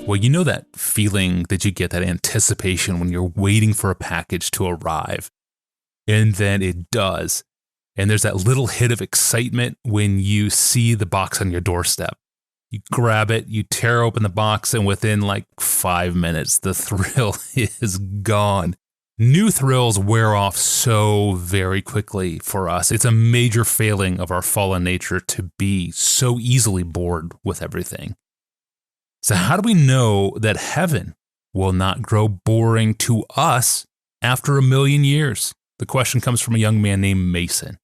Well, you know that feeling that you get, that anticipation when you're waiting for a package to arrive, and then it does. And there's that little hit of excitement when you see the box on your doorstep. You grab it, you tear open the box, and within like 5 minutes, the thrill is gone. New thrills wear off so very quickly for us. It's a major failing of our fallen nature to be so easily bored with everything. So how do we know that heaven will not grow boring to us after 1,000,000 years? The question comes from a young man named Mason.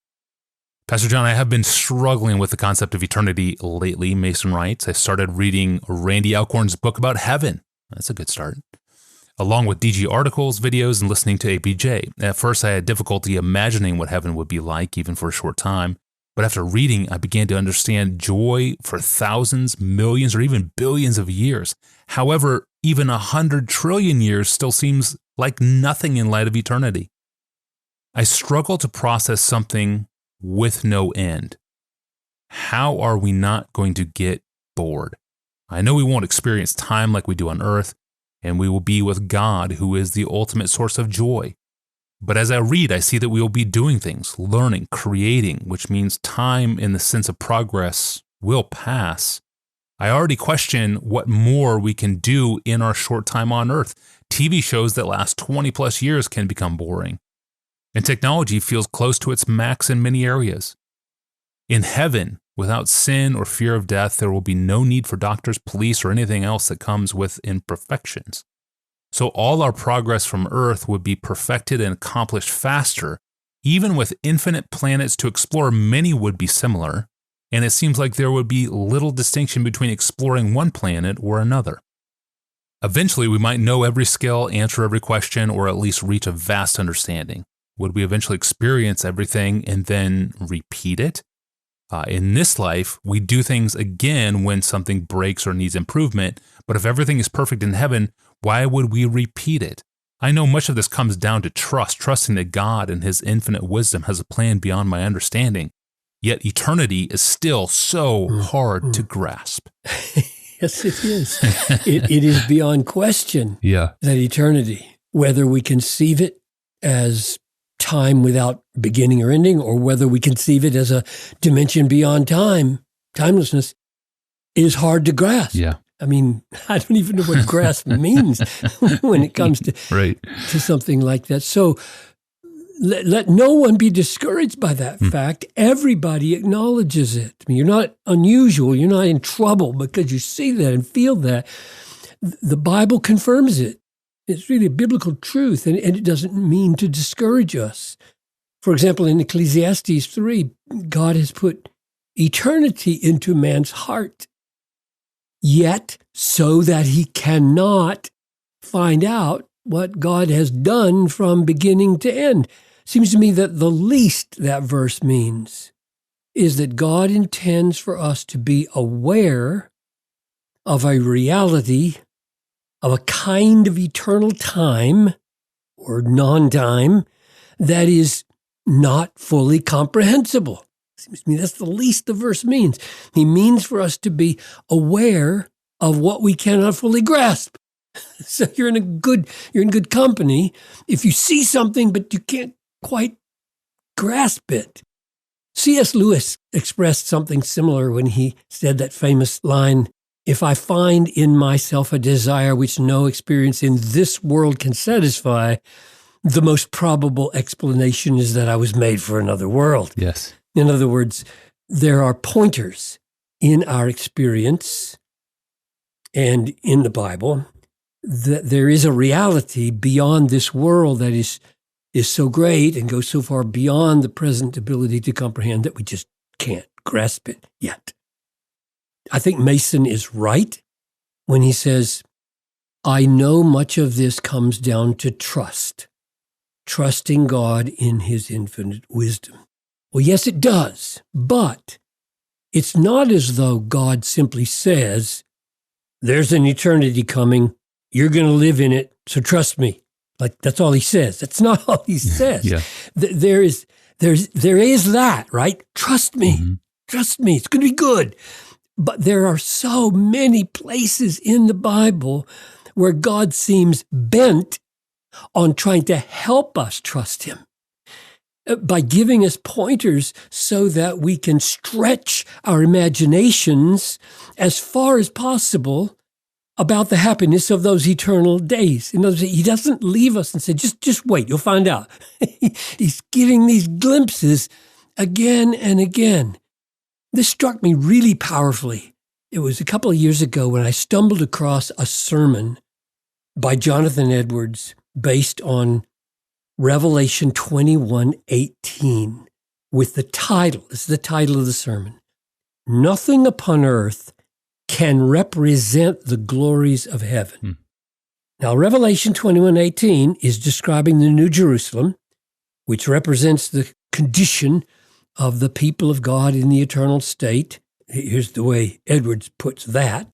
Pastor John, I have been struggling with the concept of eternity lately, Mason writes. I started reading Randy Alcorn's book about heaven. That's a good start. Along with DG articles, videos, and listening to APJ. At first, I had difficulty imagining what heaven would be like, even for a short time. But after reading, I began to understand joy for thousands, millions, or even billions of years. However, even 100 trillion years still seems like nothing in light of eternity. I struggle to process something with no end. How are we not going to get bored? I know we won't experience time like we do on earth, and we will be with God, who is the ultimate source of joy. But as I read, I see that we will be doing things, learning, creating, which means time in the sense of progress will pass. I already question what more we can do in our short time on earth. TV shows that last 20 plus years can become boring. And technology feels close to its max in many areas. In heaven, without sin or fear of death, there will be no need for doctors, police, or anything else that comes with imperfections. So all our progress from Earth would be perfected and accomplished faster. Even with infinite planets to explore, many would be similar, and it seems like there would be little distinction between exploring one planet or another. Eventually, we might know every skill, answer every question, or at least reach a vast understanding. Would we eventually experience everything and then repeat it? In this life, we do things again when something breaks or needs improvement, but if everything is perfect in heaven, why would we repeat it? I know much of this comes down to trusting that God and His infinite wisdom has a plan beyond my understanding. Yet eternity is still so hard to grasp. Yes, it is. It is beyond question that eternity, whether we conceive it as time without beginning or ending, or whether we conceive it as a dimension beyond time, timelessness, is hard to grasp. Yeah. I mean, I don't even know what grasp means when it comes to something like that. So let no one be discouraged by that fact. Everybody acknowledges it. I mean, you're not unusual. You're not in trouble because you see that and feel that. The Bible confirms it. It's really a biblical truth, and it doesn't mean to discourage us. For example, in Ecclesiastes 3, God has put eternity into man's heart, yet so that he cannot find out what God has done from beginning to end. Seems to me that the least that verse means is that God intends for us to be aware of a reality, of a kind of eternal time or non-time that is not fully comprehensible. Seems to me that's the least the verse means. He means for us to be aware of what we cannot fully grasp. So you're in good company if you see something but you can't quite grasp it. C.S. Lewis expressed something similar when he said that famous line, "If I find in myself a desire which no experience in this world can satisfy, the most probable explanation is that I was made for another world." Yes. In other words, there are pointers in our experience and in the Bible that there is a reality beyond this world that is so great and goes so far beyond the present ability to comprehend that we just can't grasp it yet. I think Mason is right when he says, I know much of this comes down to trusting God in His infinite wisdom. Well, yes, it does, but it's not as though God simply says, there's an eternity coming, you're going to live in it, so trust me. Like, that's all He says. That's not all He says. Yeah. There is that, right? Trust me. Trust me. It's going to be good. But there are so many places in the Bible where God seems bent on trying to help us trust him by giving us pointers so that we can stretch our imaginations as far as possible about the happiness of those eternal days. In other words, he doesn't leave us and say, just wait, you'll find out. He's giving these glimpses again and again. This struck me really powerfully. It was a couple of years ago when I stumbled across a sermon by Jonathan Edwards based on Revelation 21:18 with the title, this is the title of the sermon, "Nothing upon earth can represent the glories of heaven." Now, Revelation 21:18 is describing the New Jerusalem, which represents the condition of the people of God in the eternal state. Here's the way Edwards puts that.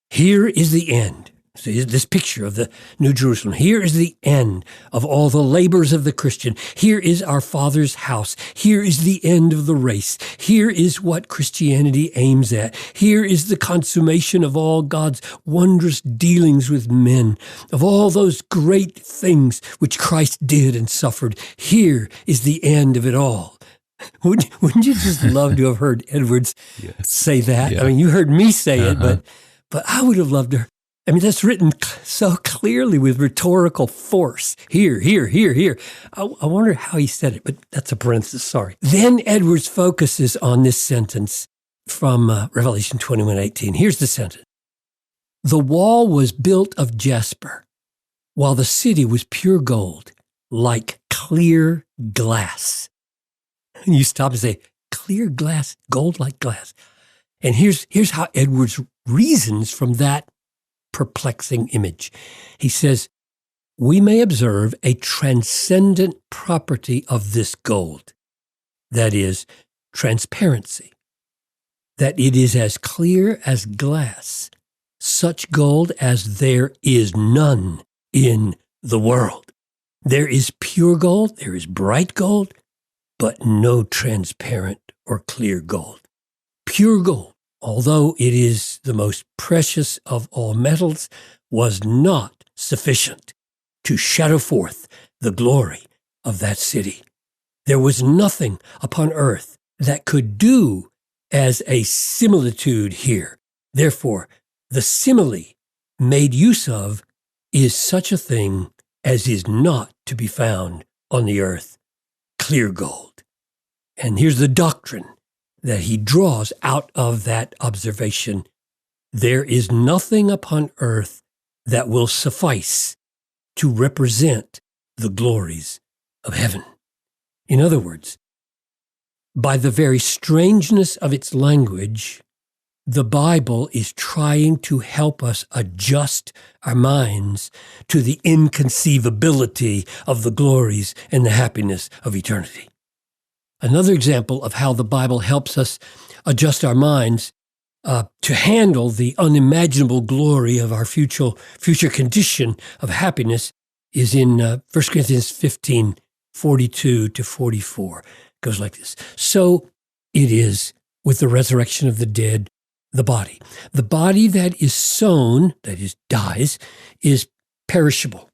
Here is the end. So this picture of the New Jerusalem. Here is the end of all the labors of the Christian. Here is our Father's house. Here is the end of the race. Here is what Christianity aims at. Here is the consummation of all God's wondrous dealings with men, of all those great things which Christ did and suffered. Here is the end of it all. Wouldn't you just love to have heard Edwards say that? Yeah. I mean, you heard me say it, but I would have loved to. I mean, that's written so clearly with rhetorical force. Here, here, here, here. I wonder how he said it, but that's a parenthesis, sorry. Then Edwards focuses on this sentence from Revelation 21:18. Here's the sentence. "The wall was built of jasper, while the city was pure gold, like clear glass." And you stop and say, clear glass, gold like glass. And here's how Edwards reasons from that perplexing image. He says, "We may observe a transcendent property of this gold, that is, transparency, that it is as clear as glass, such gold as there is none in the world. There is pure gold, there is bright gold, but no transparent or clear gold. Pure gold, although it is the most precious of all metals, was not sufficient to shadow forth the glory of that city. There was nothing upon earth that could do as a similitude here. Therefore, the simile made use of is such a thing as is not to be found on the earth, clear gold." And here's the doctrine that he draws out of that observation. There is nothing upon earth that will suffice to represent the glories of heaven. In other words, by the very strangeness of its language, the Bible is trying to help us adjust our minds to the inconceivability of the glories and the happiness of eternity. Another example of how the Bible helps us adjust our minds to handle the unimaginable glory of our future condition of happiness is in 1 Corinthians 15:42-44. It goes like this. "So it is with the resurrection of the dead, the body. The body that is sown, that is, dies, is perishable,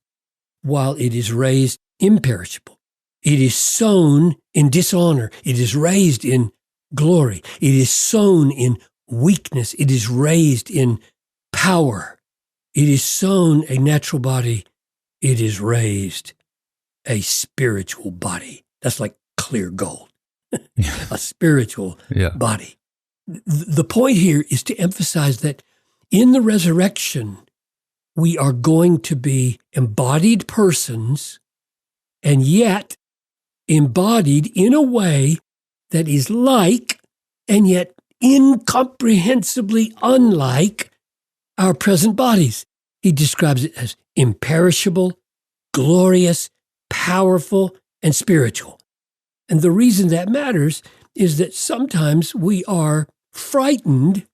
while it is raised imperishable. It is sown in dishonor. It is raised in glory. It is sown in weakness. It is raised in power. It is sown a natural body. It is raised a spiritual body." That's like clear gold. A spiritual body. The point here is to emphasize that in the resurrection, we are going to be embodied persons, and yet embodied in a way that is like and yet incomprehensibly unlike our present bodies. He describes it as imperishable, glorious, powerful, and spiritual. And the reason that matters is that sometimes we are frightened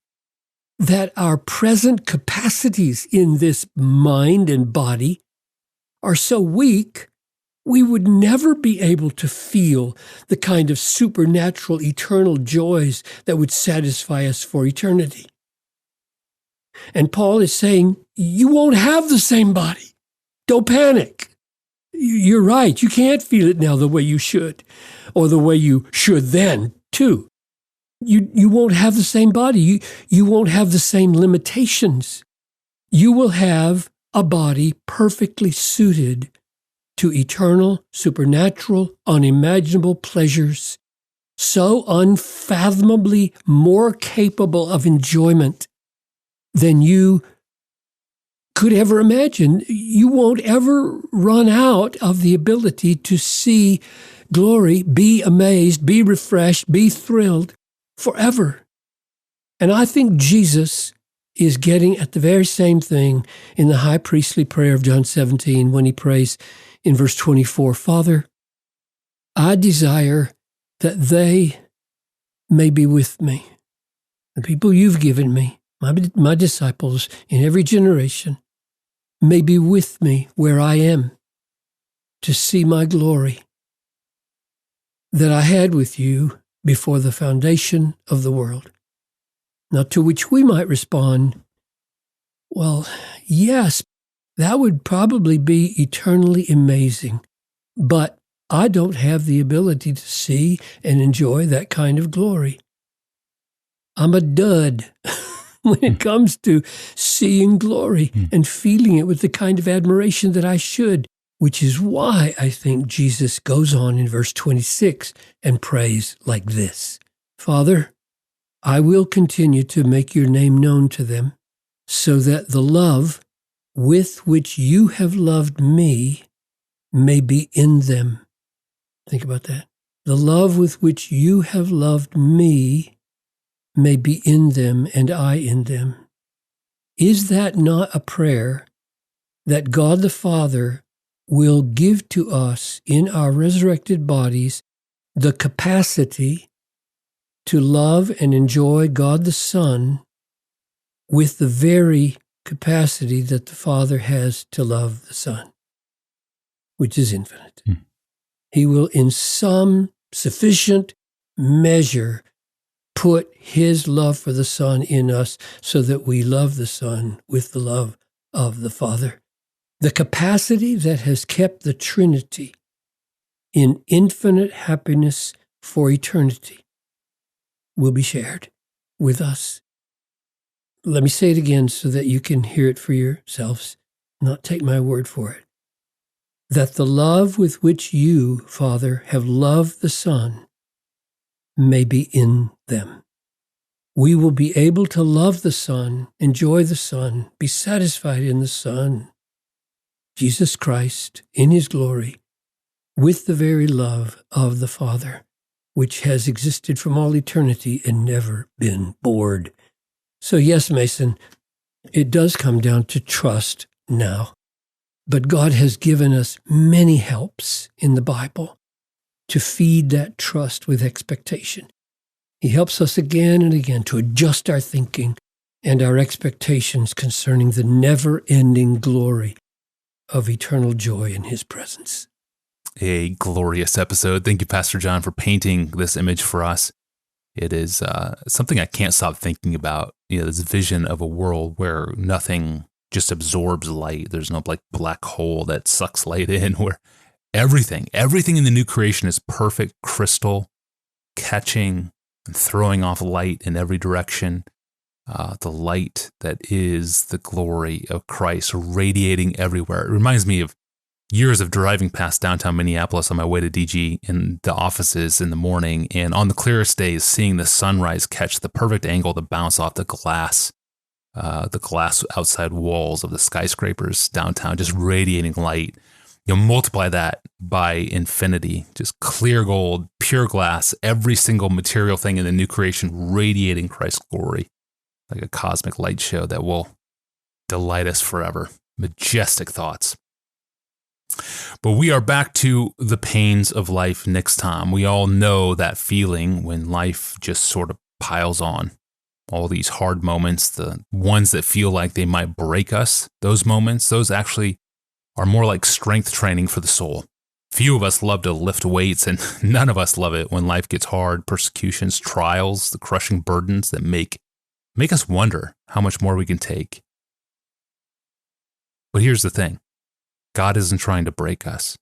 that our present capacities in this mind and body are so weak, we would never be able to feel the kind of supernatural, eternal joys that would satisfy us for eternity. And Paul is saying, you won't have the same body. Don't panic. You're right. You can't feel it now the way you should, or the way you should then, too. You won't have the same body. You won't have the same limitations. You will have a body perfectly suited to eternal, supernatural, unimaginable pleasures, so unfathomably more capable of enjoyment than you could ever imagine. You won't ever run out of the ability to see glory, be amazed, be refreshed, be thrilled forever. And I think Jesus is getting at the very same thing in the high priestly prayer of John 17 when he prays in verse 24, Father, I desire that they may be with me, the people you've given me, my disciples in every generation, may be with me where I am to see my glory that I had with you before the foundation of the world. Now, to which we might respond, well, yes, that would probably be eternally amazing, but I don't have the ability to see and enjoy that kind of glory. I'm a dud when it comes to seeing glory and feeling it with the kind of admiration that I should, which is why I think Jesus goes on in verse 26 and prays like this, Father, I will continue to make your name known to them so that the love with which you have loved me may be in them. Think about that. The love with which you have loved me may be in them and I in them. Is that not a prayer that God the Father will give to us in our resurrected bodies the capacity to love and enjoy God the Son with the very capacity that the Father has to love the Son, which is infinite. He will, in some sufficient measure, put his love for the Son in us so that we love the Son with the love of the Father. The capacity that has kept the Trinity in infinite happiness for eternity will be shared with us. Let me say it again so that you can hear it for yourselves, not take my word for it. That the love with which you, Father, have loved the Son may be in them. We will be able to love the Son, enjoy the Son, be satisfied in the Son, Jesus Christ, in his glory, with the very love of the Father, which has existed from all eternity and never been bored. So yes, Mason, it does come down to trust now. But God has given us many helps in the Bible to feed that trust with expectation. He helps us again and again to adjust our thinking and our expectations concerning the never-ending glory of eternal joy in his presence. A glorious episode. Thank you, Pastor John, for painting this image for us. It is something I can't stop thinking about. This vision of a world where nothing just absorbs light. There's no black hole that sucks light in, where everything in the new creation is perfect crystal, catching and throwing off light in every direction. The light that is the glory of Christ radiating everywhere. It reminds me of years of driving past downtown Minneapolis on my way to DG in the offices in the morning, and on the clearest days, seeing the sunrise catch the perfect angle to bounce off the glass outside walls of the skyscrapers downtown, just radiating light. Multiply that by infinity, just clear gold, pure glass, every single material thing in the new creation radiating Christ's glory, like a cosmic light show that will delight us forever. Majestic thoughts. But we are back to the pains of life next time. We all know that feeling when life just sort of piles on. All these hard moments, the ones that feel like they might break us, those moments, those actually are more like strength training for the soul. Few of us love to lift weights, and none of us love it when life gets hard, persecutions, trials, the crushing burdens that make us wonder how much more we can take. But here's the thing. God isn't trying to break us.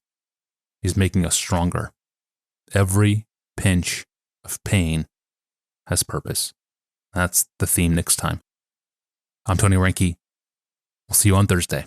He's making us stronger. Every pinch of pain has purpose. That's the theme next time. I'm Tony Reinke. We'll see you on Thursday.